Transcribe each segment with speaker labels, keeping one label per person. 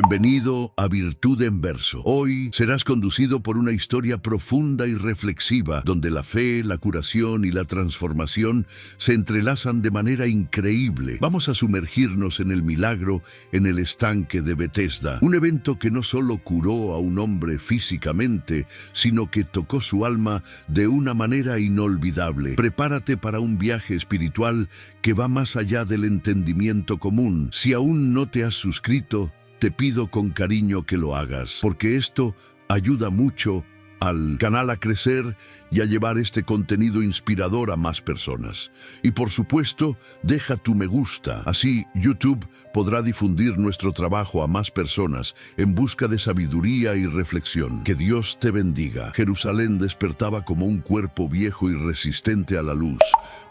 Speaker 1: Bienvenido a Virtud en Verso. Hoy serás conducido por una historia profunda y reflexiva, donde la fe, la curación y la transformación se entrelazan de manera increíble. Vamos a sumergirnos en el milagro en el estanque de Betesda, un evento que no solo curó a un hombre físicamente, sino que tocó su alma de una manera inolvidable. Prepárate para un viaje espiritual que va más allá del entendimiento común. Si aún no te has suscrito, te pido con cariño que lo hagas, porque esto ayuda mucho al canal a crecer y a llevar este contenido inspirador a más personas. Y por supuesto, deja tu me gusta. Así, YouTube podrá difundir nuestro trabajo a más personas en busca de sabiduría y reflexión. Que Dios te bendiga. Jerusalén despertaba como un cuerpo viejo y resistente a la luz,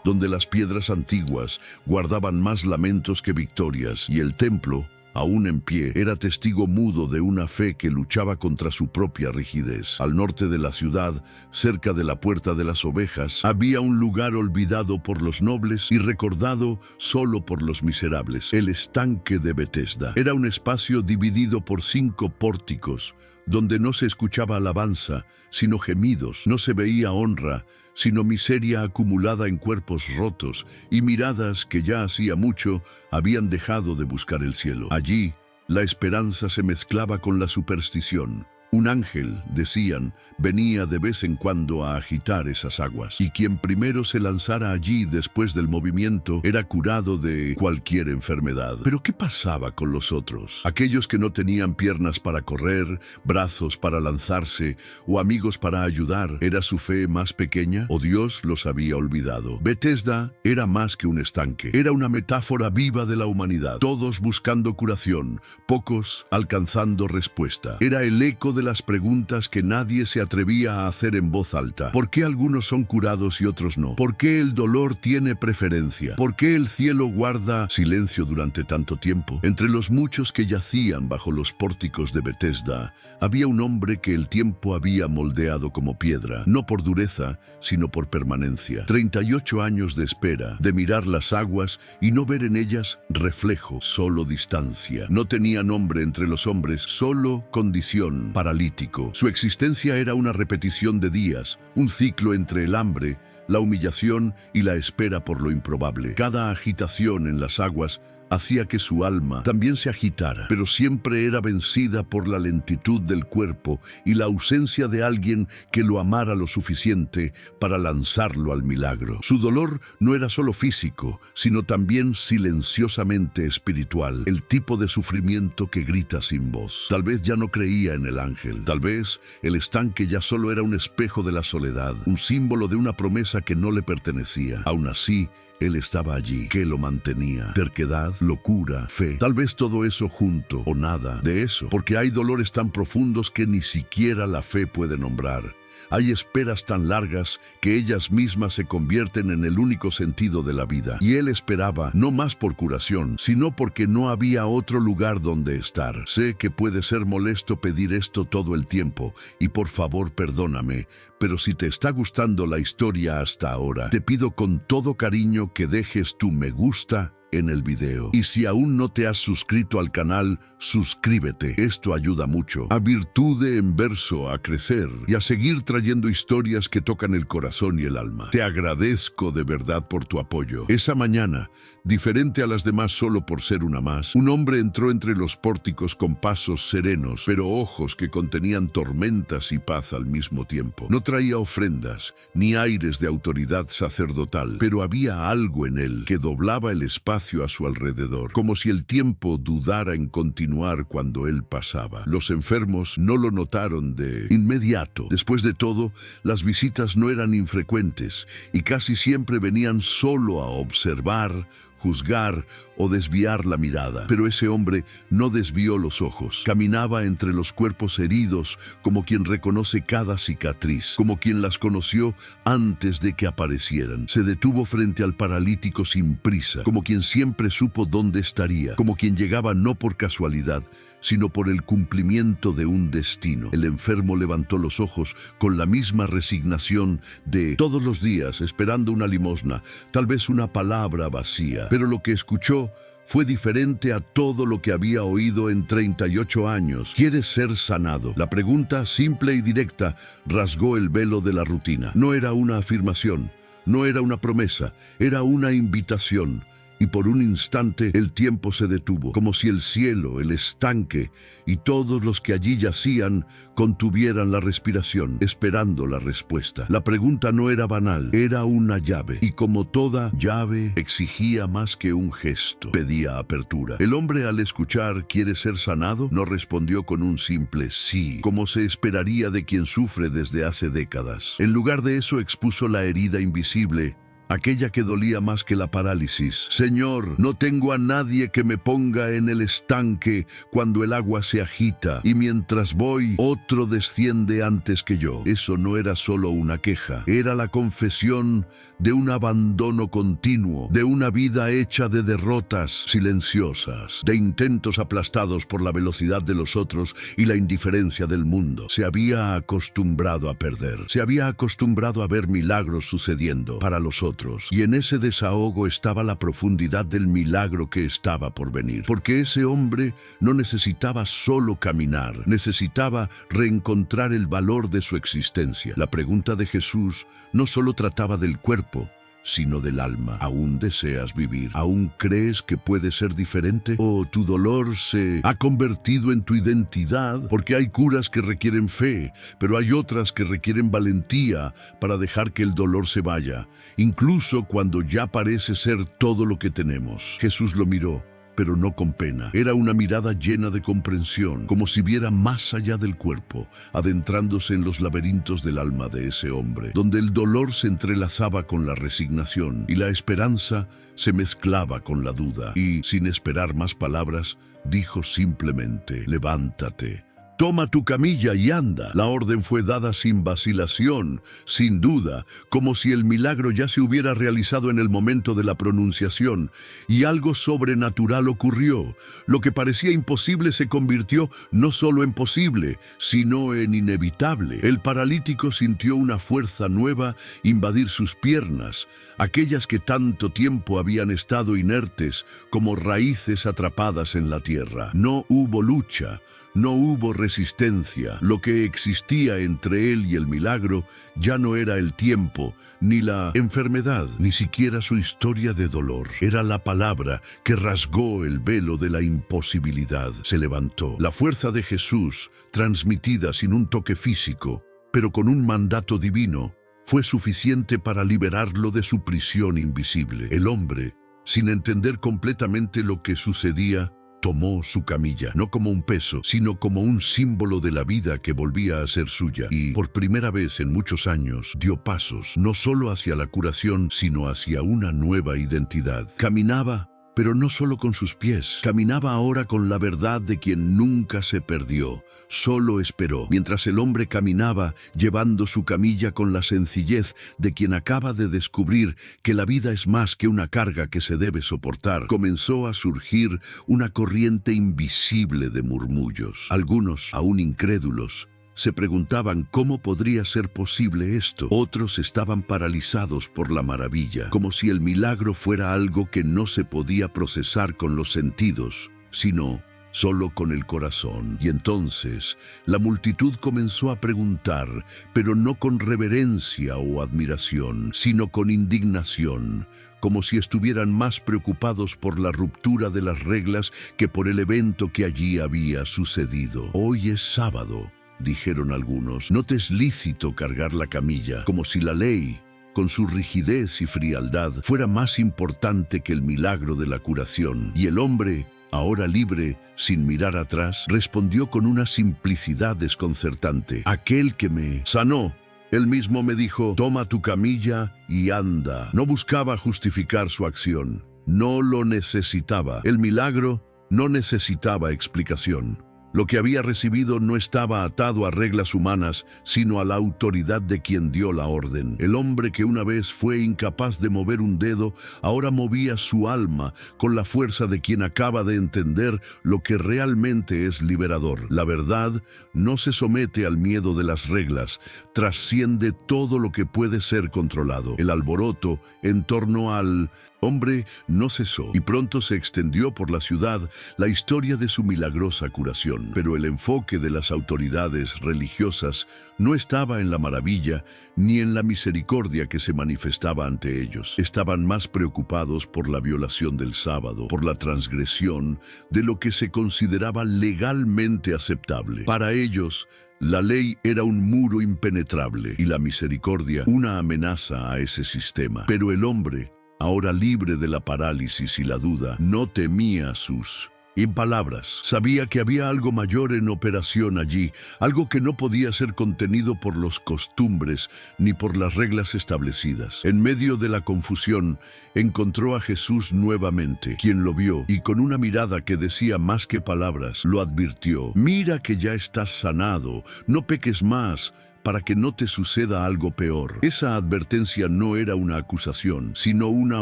Speaker 1: donde las piedras antiguas guardaban más lamentos que victorias, y el templo, aún en pie, era testigo mudo de una fe que luchaba contra su propia rigidez. Al norte de la ciudad, cerca de la Puerta de las Ovejas, había un lugar olvidado por los nobles y recordado solo por los miserables: el estanque de Betesda. Era un espacio dividido por 5 pórticos, donde no se escuchaba alabanza, sino gemidos; no se veía honra, sino miseria acumulada en cuerpos rotos y miradas que ya hacía mucho habían dejado de buscar el cielo. Allí, la esperanza se mezclaba con la superstición. Un ángel, decían, venía de vez en cuando a agitar esas aguas, y quien primero se lanzara allí después del movimiento era curado de cualquier enfermedad. Pero ¿qué pasaba con los otros? Aquellos que no tenían piernas para correr, brazos para lanzarse o amigos para ayudar. ¿Era su fe más pequeña o Dios los había olvidado? Betesda era más que un estanque. Era una metáfora viva de la humanidad, todos buscando curación, pocos alcanzando respuesta. Era el eco de las preguntas que nadie se atrevía a hacer en voz alta. ¿Por qué algunos son curados y otros no? ¿Por qué el dolor tiene preferencia? ¿Por qué el cielo guarda silencio durante tanto tiempo? Entre los muchos que yacían bajo los pórticos de Betesda, había un hombre que el tiempo había moldeado como piedra, no por dureza, sino por permanencia. 38 años de espera, de mirar las aguas y no ver en ellas reflejo, solo distancia. No tenía nombre entre los hombres, solo condición: paralítico. Su existencia era una repetición de días, un ciclo entre el hambre, la humillación y la espera por lo improbable. Cada agitación en las aguas hacía que su alma también se agitara, pero siempre era vencida por la lentitud del cuerpo y la ausencia de alguien que lo amara lo suficiente para lanzarlo al milagro. Su dolor no era solo físico, sino también silenciosamente espiritual, el tipo de sufrimiento que grita sin voz. Tal vez ya no creía en el ángel, tal vez el estanque ya solo era un espejo de la soledad, un símbolo de una promesa que no le pertenecía. Aún así, él estaba allí. ¿Qué lo mantenía? Terquedad, locura, fe. Tal vez todo eso junto, o nada de eso, porque hay dolores tan profundos que ni siquiera la fe puede nombrar. Hay esperas tan largas que ellas mismas se convierten en el único sentido de la vida. Y él esperaba, no más por curación, sino porque no había otro lugar donde estar. Sé que puede ser molesto pedir esto todo el tiempo, y por favor perdóname, pero si te está gustando la historia hasta ahora, te pido con todo cariño que dejes tu me gusta en el video. Y si aún no te has suscrito al canal, suscríbete. Esto ayuda mucho a Virtud en Verso a crecer y a seguir trayendo historias que tocan el corazón y el alma. Te agradezco de verdad por tu apoyo. Esa mañana, diferente a las demás solo por ser una más, un hombre entró entre los pórticos con pasos serenos, pero ojos que contenían tormentas y paz al mismo tiempo. No traía ofrendas, ni aires de autoridad sacerdotal, pero había algo en él que doblaba el espacio a su alrededor, como si el tiempo dudara en continuar cuando él pasaba. Los enfermos no lo notaron de inmediato. Después de todo, las visitas no eran infrecuentes y casi siempre venían solo a observar, juzgar o desviar la mirada. Pero ese hombre no desvió los ojos. Caminaba entre los cuerpos heridos como quien reconoce cada cicatriz, como quien las conoció antes de que aparecieran. Se detuvo frente al paralítico sin prisa, como quien siempre supo dónde estaría, como quien llegaba no por casualidad, sino por el cumplimiento de un destino. El enfermo levantó los ojos con la misma resignación de todos los días, esperando una limosna, tal vez una palabra vacía. Pero lo que escuchó fue diferente a todo lo que había oído en 38 años. ¿Quieres ser sanado? La pregunta, simple y directa, rasgó el velo de la rutina. No era una afirmación, no era una promesa, era una invitación. Y por un instante el tiempo se detuvo, como si el cielo, el estanque y todos los que allí yacían contuvieran la respiración, esperando la respuesta. La pregunta no era banal, era una llave, y como toda llave exigía más que un gesto, pedía apertura. El hombre, al escuchar ¿quieres ser sanado?, no respondió con un simple sí, como se esperaría de quien sufre desde hace décadas. En lugar de eso expuso la herida invisible, aquella que dolía más que la parálisis. Señor, no tengo a nadie que me ponga en el estanque cuando el agua se agita, y mientras voy, otro desciende antes que yo. Eso no era solo una queja, era la confesión de un abandono continuo, de una vida hecha de derrotas silenciosas, de intentos aplastados por la velocidad de los otros y la indiferencia del mundo. Se había acostumbrado a perder, se había acostumbrado a ver milagros sucediendo para los otros. Y en ese desahogo estaba la profundidad del milagro que estaba por venir. Porque ese hombre no necesitaba solo caminar, necesitaba reencontrar el valor de su existencia. La pregunta de Jesús no solo trataba del cuerpo, sino del alma. ¿Aún deseas vivir? ¿Aún crees que puede ser diferente? ¿O tu dolor se ha convertido en tu identidad? Porque hay curas que requieren fe, pero hay otras que requieren valentía para dejar que el dolor se vaya, incluso cuando ya parece ser todo lo que tenemos. Jesús lo miró, pero no con pena. Era una mirada llena de comprensión, como si viera más allá del cuerpo, adentrándose en los laberintos del alma de ese hombre, donde el dolor se entrelazaba con la resignación y la esperanza se mezclaba con la duda. Y, sin esperar más palabras, dijo simplemente: levántate. Toma tu camilla y anda. La orden fue dada sin vacilación, sin duda, como si el milagro ya se hubiera realizado en el momento de la pronunciación, y algo sobrenatural ocurrió. Lo que parecía imposible se convirtió no solo en posible, sino en inevitable. El paralítico sintió una fuerza nueva invadir sus piernas, aquellas que tanto tiempo habían estado inertes como raíces atrapadas en la tierra. No hubo lucha. No hubo resistencia. Lo que existía entre él y el milagro ya no era el tiempo, ni la enfermedad, ni siquiera su historia de dolor. Era la palabra que rasgó el velo de la imposibilidad. Se levantó. La fuerza de Jesús, transmitida sin un toque físico, pero con un mandato divino, fue suficiente para liberarlo de su prisión invisible. El hombre, sin entender completamente lo que sucedía, tomó su camilla, no como un peso, sino como un símbolo de la vida que volvía a ser suya, y por primera vez en muchos años dio pasos, no solo hacia la curación, sino hacia una nueva identidad. Caminaba, pero no solo con sus pies, caminaba ahora con la verdad de quien nunca se perdió, solo esperó. Mientras el hombre caminaba, llevando su camilla con la sencillez de quien acaba de descubrir que la vida es más que una carga que se debe soportar, comenzó a surgir una corriente invisible de murmullos. Algunos, aún incrédulos, se preguntaban cómo podría ser posible esto. Otros estaban paralizados por la maravilla, como si el milagro fuera algo que no se podía procesar con los sentidos, sino solo con el corazón. Y entonces la multitud comenzó a preguntar, pero no con reverencia o admiración, sino con indignación, como si estuvieran más preocupados por la ruptura de las reglas que por el evento que allí había sucedido. Hoy es sábado, dijeron algunos, no te es lícito cargar la camilla, como si la ley, con su rigidez y frialdad, fuera más importante que el milagro de la curación. Y el hombre, ahora libre, sin mirar atrás, respondió con una simplicidad desconcertante: aquel que me sanó, él mismo me dijo, toma tu camilla y anda. No buscaba justificar su acción, no lo necesitaba. El milagro no necesitaba explicación. Lo que había recibido no estaba atado a reglas humanas, sino a la autoridad de quien dio la orden. El hombre que una vez fue incapaz de mover un dedo, ahora movía su alma con la fuerza de quien acaba de entender lo que realmente es liberador. La verdad no se somete al miedo de las reglas, trasciende todo lo que puede ser controlado. El alboroto en torno al hombre no cesó y pronto se extendió por la ciudad la historia de su milagrosa curación. Pero el enfoque de las autoridades religiosas no estaba en la maravilla ni en la misericordia que se manifestaba ante ellos. Estaban más preocupados por la violación del sábado, por la transgresión de lo que se consideraba legalmente aceptable. Para ellos, la ley era un muro impenetrable y la misericordia una amenaza a ese sistema. Pero el hombre, ahora libre de la parálisis y la duda, no temía sus palabras. Sabía que había algo mayor en operación allí, algo que no podía ser contenido por los costumbres ni por las reglas establecidas. En medio de la confusión, encontró a Jesús nuevamente, quien lo vio y con una mirada que decía más que palabras, lo advirtió: mira que ya estás sanado, no peques más, para que no te suceda algo peor. Esa advertencia no era una acusación, sino una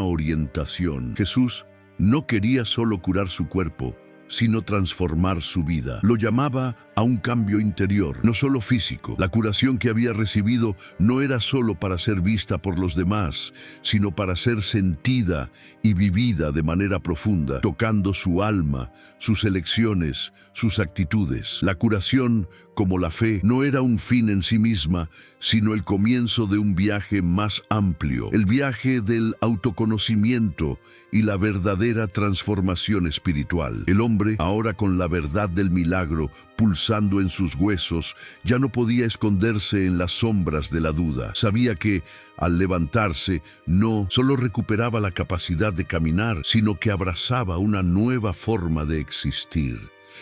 Speaker 1: orientación. Jesús no quería solo curar su cuerpo, sino transformar su vida. Lo llamaba a un cambio interior, no solo físico. La curación que había recibido no era solo para ser vista por los demás, sino para ser sentida y vivida de manera profunda, tocando su alma, sus elecciones, sus actitudes. La curación, como la fe, no era un fin en sí misma, sino el comienzo de un viaje más amplio, el viaje del autoconocimiento y la verdadera transformación espiritual. El hombre, ahora con la verdad del milagro pulsando en sus huesos, ya no podía esconderse en las sombras de la duda. Sabía que, al levantarse, no solo recuperaba la capacidad de caminar, sino que abrazaba una nueva forma de existir.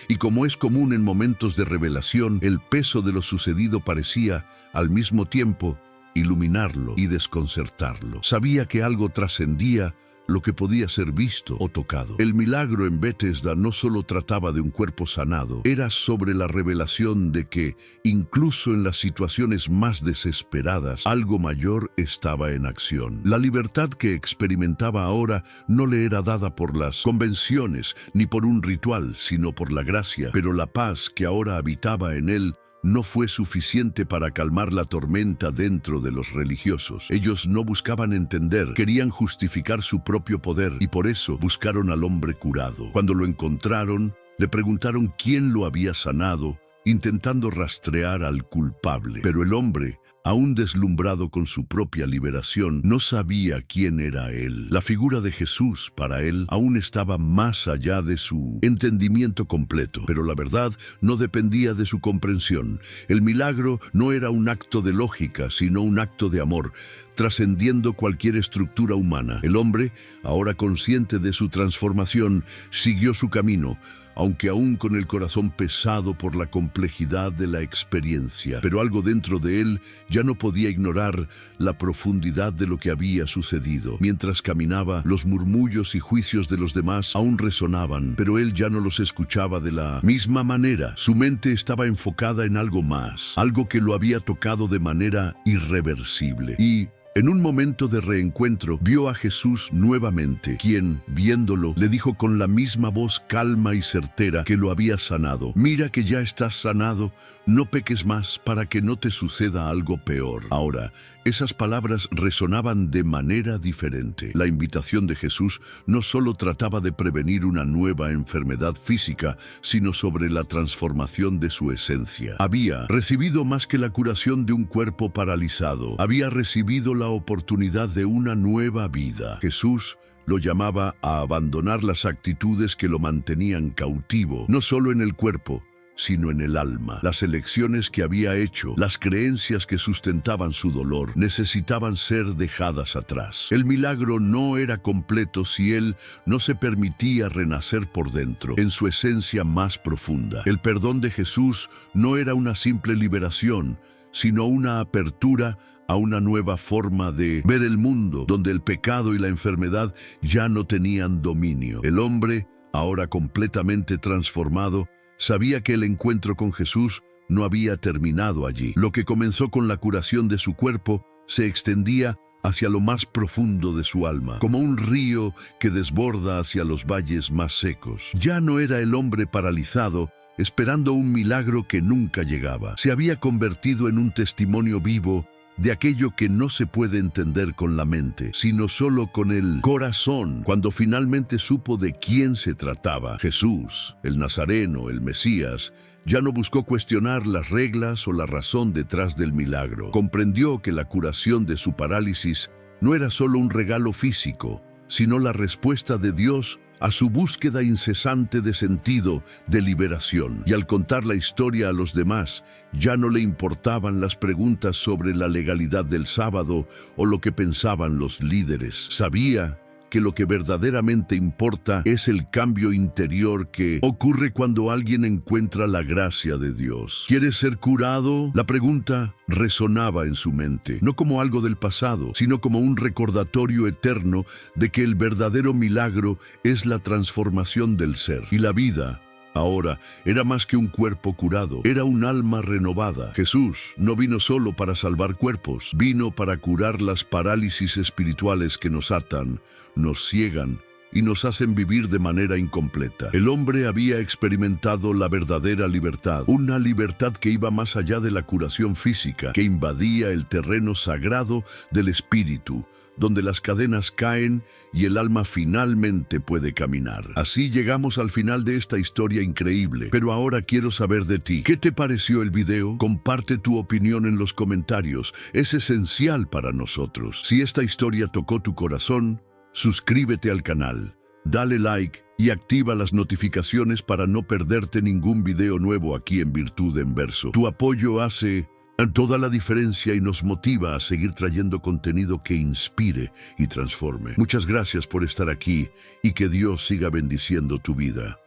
Speaker 1: Y como es común en momentos de revelación, el peso de lo sucedido parecía, al mismo tiempo, iluminarlo y desconcertarlo. Sabía que algo trascendía lo que podía ser visto o tocado. El milagro en Bethesda no solo trataba de un cuerpo sanado, era sobre la revelación de que, incluso en las situaciones más desesperadas, algo mayor estaba en acción. La libertad que experimentaba ahora no le era dada por las convenciones ni por un ritual, sino por la gracia, pero la paz que ahora habitaba en él no fue suficiente para calmar la tormenta dentro de los religiosos. Ellos no buscaban entender, querían justificar su propio poder y por eso buscaron al hombre curado. Cuando lo encontraron, le preguntaron quién lo había sanado, intentando rastrear al culpable. Pero el hombre, aún deslumbrado con su propia liberación, no sabía quién era él. La figura de Jesús, para él, aún estaba más allá de su entendimiento completo. Pero la verdad no dependía de su comprensión. El milagro no era un acto de lógica, sino un acto de amor, trascendiendo cualquier estructura humana. El hombre, ahora consciente de su transformación, siguió su camino, aunque aún con el corazón pesado por la complejidad de la experiencia. Pero algo dentro de él ya no podía ignorar la profundidad de lo que había sucedido. Mientras caminaba, los murmullos y juicios de los demás aún resonaban, pero él ya no los escuchaba de la misma manera. Su mente estaba enfocada en algo más, algo que lo había tocado de manera irreversible. Y en un momento de reencuentro, vio a Jesús nuevamente, quien, viéndolo, le dijo con la misma voz calma y certera que lo había sanado: mira que ya estás sanado, no peques más para que no te suceda algo peor. Ahora, esas palabras resonaban de manera diferente. La invitación de Jesús no solo trataba de prevenir una nueva enfermedad física, sino sobre la transformación de su esencia. Había recibido más que la curación de un cuerpo paralizado. Había recibido la oportunidad de una nueva vida. Jesús lo llamaba a abandonar las actitudes que lo mantenían cautivo, no solo en el cuerpo, sino en el alma. Las elecciones que había hecho, las creencias que sustentaban su dolor, necesitaban ser dejadas atrás. El milagro no era completo si él no se permitía renacer por dentro, en su esencia más profunda. El perdón de Jesús no era una simple liberación, sino una apertura a una nueva forma de ver el mundo, donde el pecado y la enfermedad ya no tenían dominio. El hombre, ahora completamente transformado, sabía que el encuentro con Jesús no había terminado allí. Lo que comenzó con la curación de su cuerpo se extendía hacia lo más profundo de su alma, como un río que desborda hacia los valles más secos. Ya no era el hombre paralizado, esperando un milagro que nunca llegaba. Se había convertido en un testimonio vivo de aquello que no se puede entender con la mente, sino solo con el corazón. Cuando finalmente supo de quién se trataba, Jesús, el Nazareno, el Mesías, ya no buscó cuestionar las reglas o la razón detrás del milagro. Comprendió que la curación de su parálisis no era solo un regalo físico, sino la respuesta de Dios a su búsqueda incesante de sentido, de liberación. Y al contar la historia a los demás, ya no le importaban las preguntas sobre la legalidad del sábado o lo que pensaban los líderes. Sabía que lo que verdaderamente importa es el cambio interior que ocurre cuando alguien encuentra la gracia de Dios. ¿Quieres ser curado? La pregunta resonaba en su mente, no como algo del pasado, sino como un recordatorio eterno de que el verdadero milagro es la transformación del ser. Y la vida ahora era más que un cuerpo curado, era un alma renovada. Jesús no vino solo para salvar cuerpos, vino para curar las parálisis espirituales que nos atan, nos ciegan y nos hacen vivir de manera incompleta. El hombre había experimentado la verdadera libertad, una libertad que iba más allá de la curación física, que invadía el terreno sagrado del espíritu, donde las cadenas caen y el alma finalmente puede caminar. Así llegamos al final de esta historia increíble. Pero ahora quiero saber de ti. ¿Qué te pareció el video? Comparte tu opinión en los comentarios. Es esencial para nosotros. Si esta historia tocó tu corazón, suscríbete al canal, dale like y activa las notificaciones para no perderte ningún video nuevo aquí en Virtud en Verso. Tu apoyo hace toda la diferencia y nos motiva a seguir trayendo contenido que inspire y transforme. Muchas gracias por estar aquí y que Dios siga bendiciendo tu vida.